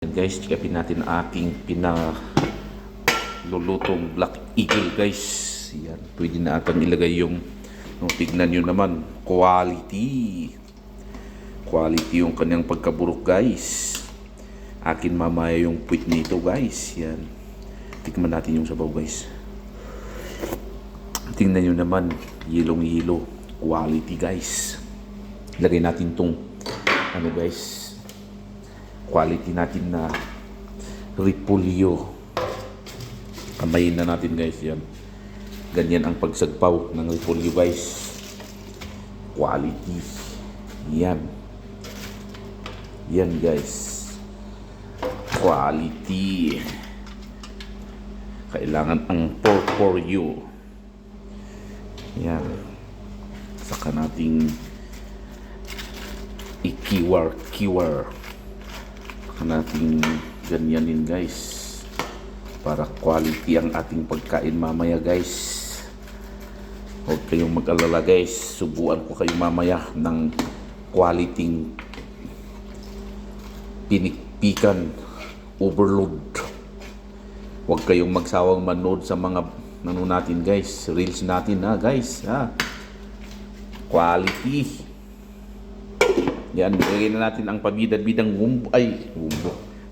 Yan guys, checkin natin ang aking pinalulutong Black Eagle guys. Yan, pwede na atang ilagay yung tignan nyo naman, quality yung kanyang pagkaburok guys. Akin mamaya yung puwit nito guys. Yan, tikman natin yung sabaw guys. Tingnan nyo naman, yellow quality guys. Lagay natin tong ano guys, quality natin na repolyo. Kamayin na natin guys. Yan, ganyan ang pagsagpaw ng repolyo guys. Quality yan guys, quality. Kailangan ang for you. Yan, saka nating i-kiwar natin ganyanin guys para quality ang ating pagkain mamaya guys. Huwag kayong mag-alala guys, subuan ko kayo mamaya ng quality pinikpikan overload. Huwag kayong magsawang manood sa mga natin guys, reels natin guys quality. Yan, bigay na natin ang pabida-bidang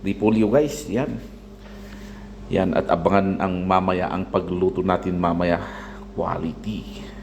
repolyo guys. Yan, at abangan ang mamaya ang pagluto natin mamaya. Quality.